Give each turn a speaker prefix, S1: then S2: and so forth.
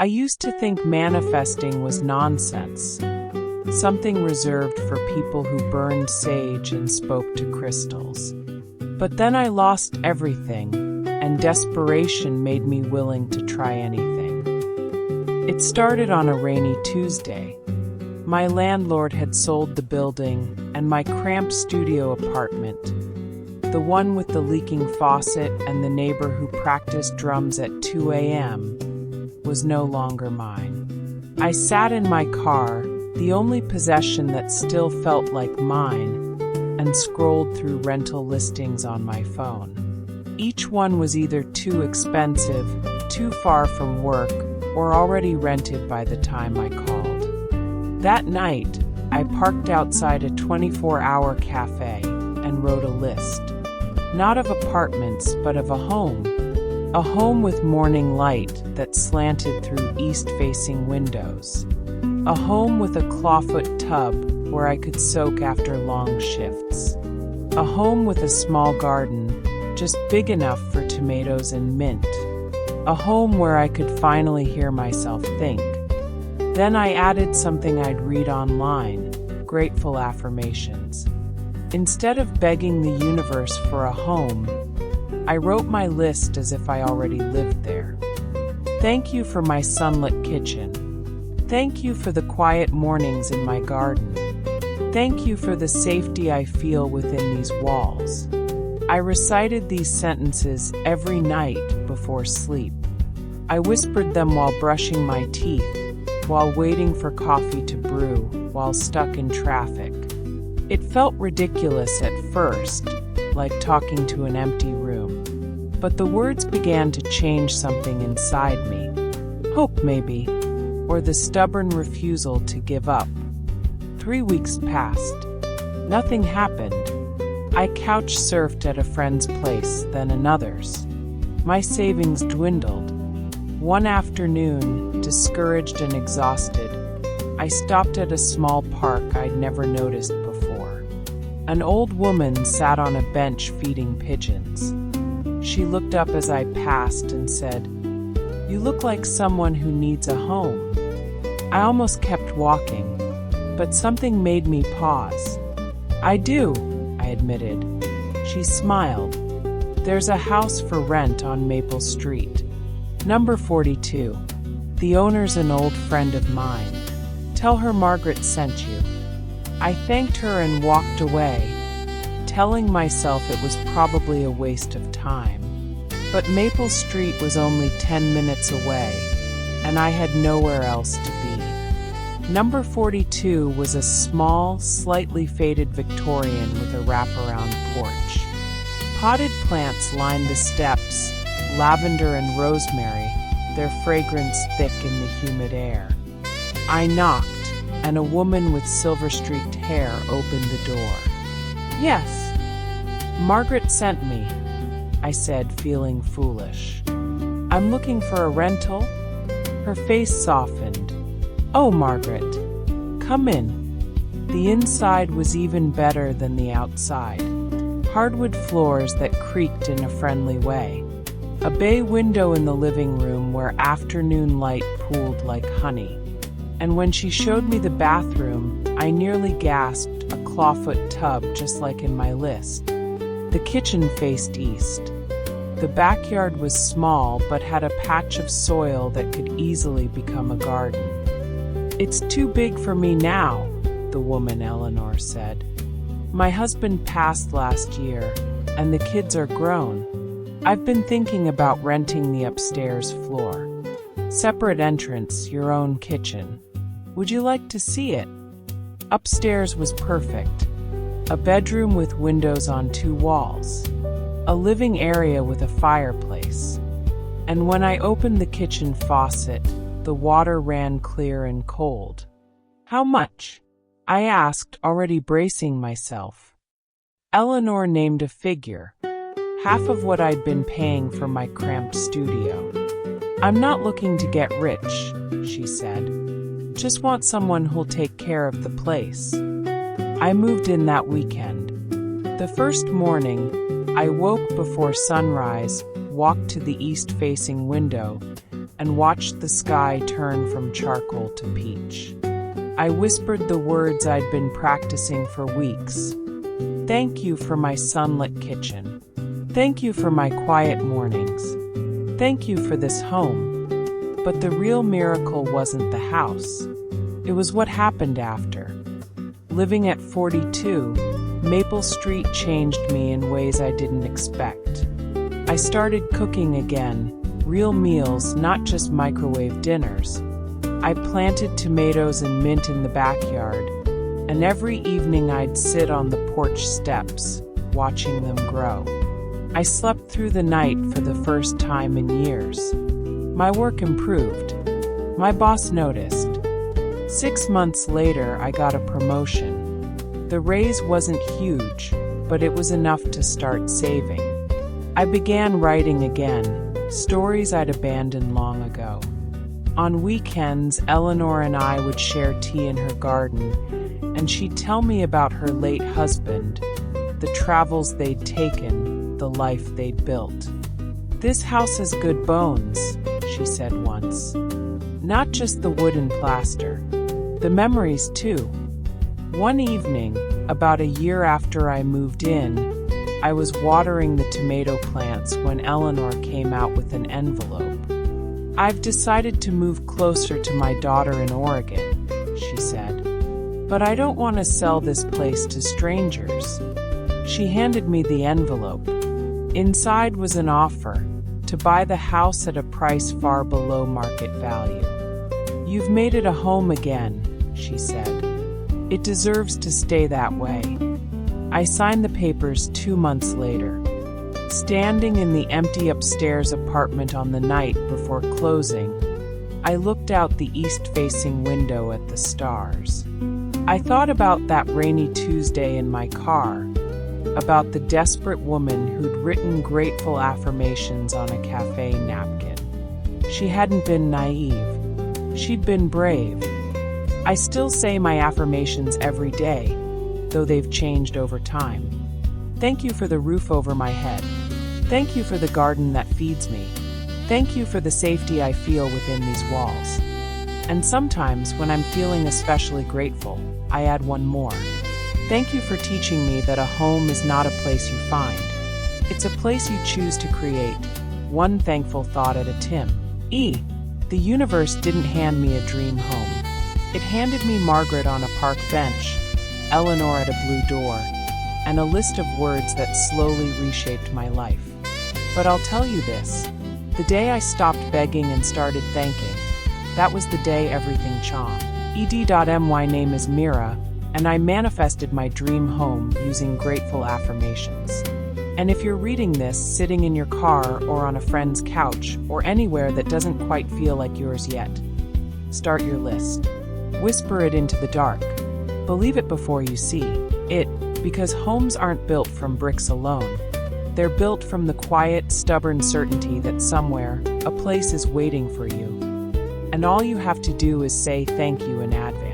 S1: I used to think manifesting was nonsense, something reserved for people who burned sage and spoke to crystals. But then I lost everything, and desperation made me willing to try anything. It started on a rainy Tuesday. My landlord had sold the building, and my cramped studio apartment, the one with the leaking faucet and the neighbor who practiced drums at 2 a.m., was no longer mine. I sat in my car, the only possession that still felt like mine, and scrolled through rental listings on my phone. Each one was either too expensive, too far from work, or already rented by the time I called. That night, I parked outside a 24-hour cafe and wrote a list. Not of apartments, but of a home. A home with morning light that slanted through east-facing windows. A home with a clawfoot tub where I could soak after long shifts. A home with a small garden, just big enough for tomatoes and mint. A home where I could finally hear myself think. Then I added something I'd read online, grateful affirmations. Instead of begging the universe for a home, I wrote my list as if I already lived there. Thank you for my sunlit kitchen. Thank you for the quiet mornings in my garden. Thank you for the safety I feel within these walls. I recited these sentences every night before sleep. I whispered them while brushing my teeth, while waiting for coffee to brew, while stuck in traffic. It felt ridiculous at first, like talking to an empty room. But the words began to change something inside me. Hope, maybe, or the stubborn refusal to give up. 3 weeks passed. Nothing happened. I couch surfed at a friend's place, then another's. My savings dwindled. One afternoon, discouraged and exhausted, I stopped at a small park I'd never noticed before. An old woman sat on a bench feeding pigeons. She looked up as I passed and said, "You look like someone who needs a home." I almost kept walking, but something made me pause. "I do," I admitted. She smiled. "There's a house for rent on Maple Street. Number 42. The owner's an old friend of mine. Tell her Margaret sent you." I thanked her and walked away, telling myself it was probably a waste of time. But Maple Street was only 10 minutes away, and I had nowhere else to be. Number 42 was a small, slightly faded Victorian with a wraparound porch. Potted plants lined the steps, lavender and rosemary, their fragrance thick in the humid air. I knocked, and a woman with silver-streaked hair opened the door. "Yes, Margaret sent me," I said, feeling foolish. "I'm looking for a rental." Her face softened. "Oh, Margaret, come in." The inside was even better than the outside. Hardwood floors that creaked in a friendly way. A bay window in the living room where afternoon light pooled like honey. And when she showed me the bathroom, I nearly gasped, a clawfoot tub just like in my list. The kitchen faced east. The backyard was small but had a patch of soil that could easily become a garden. "It's too big for me now," the woman Eleanor said. "My husband passed last year, and the kids are grown. I've been thinking about renting the upstairs floor. Separate entrance, your own kitchen. Would you like to see it?" Upstairs was perfect. A bedroom with windows on 2 walls. A living area with a fireplace. And when I opened the kitchen faucet, the water ran clear and cold. "How much?" I asked, already bracing myself. Eleanor named a figure, half of what I'd been paying for my cramped studio. "I'm not looking to get rich," she said. "Just want someone who'll take care of the place." I moved in that weekend. The first morning, I woke before sunrise, walked to the east-facing window, and watched the sky turn from charcoal to peach. I whispered the words I'd been practicing for weeks. Thank you for my sunlit kitchen. Thank you for my quiet mornings. Thank you for this home. But the real miracle wasn't the house. It was what happened after. Living at 42, Maple Street changed me in ways I didn't expect. I started cooking again, real meals, not just microwave dinners. I planted tomatoes and mint in the backyard, and every evening I'd sit on the porch steps, watching them grow. I slept through the night for the first time in years. My work improved. My boss noticed. 6 months later, I got a promotion. The raise wasn't huge, but it was enough to start saving. I began writing again, stories I'd abandoned long ago. On weekends, Eleanor and I would share tea in her garden, and she'd tell me about her late husband, the travels they'd taken, the life they'd built. "This house has good bones," she said once. "Not just the wood and plaster, the memories too." One evening, about a year after I moved in, I was watering the tomato plants when Eleanor came out with an envelope. "I've decided to move closer to my daughter in Oregon," she said. "But I don't want to sell this place to strangers." She handed me the envelope. Inside was an offer to buy the house at a price far below market value. "You've made it a home again," she said. "It deserves to stay that way." I signed the papers 2 months later. Standing in the empty upstairs apartment on the night before closing, I looked out the east-facing window at the stars. I thought about that rainy Tuesday in my car, about the desperate woman who'd written grateful affirmations on a cafe napkin. She hadn't been naive. She'd been brave. I still say my affirmations every day, though they've changed over time. Thank you for the roof over my head. Thank you for the garden that feeds me. Thank you for the safety I feel within these walls. And sometimes, when I'm feeling especially grateful, I add one more. Thank you for teaching me that a home is not a place you find. It's a place you choose to create, one thankful thought at a time. The universe didn't hand me a dream home. It handed me Margaret on a park bench, Eleanor at a blue door, and a list of words that slowly reshaped my life. But I'll tell you this, the day I stopped begging and started thanking, that was the day everything changed. My name is Mira, and I manifested my dream home using grateful affirmations. And if you're reading this sitting in your car or on a friend's couch or anywhere that doesn't quite feel like yours yet, start your list. Whisper it into the dark. Believe it before you see it, because homes aren't built from bricks alone. They're built from the quiet, stubborn certainty that somewhere, a place is waiting for you. And all you have to do is say thank you in advance.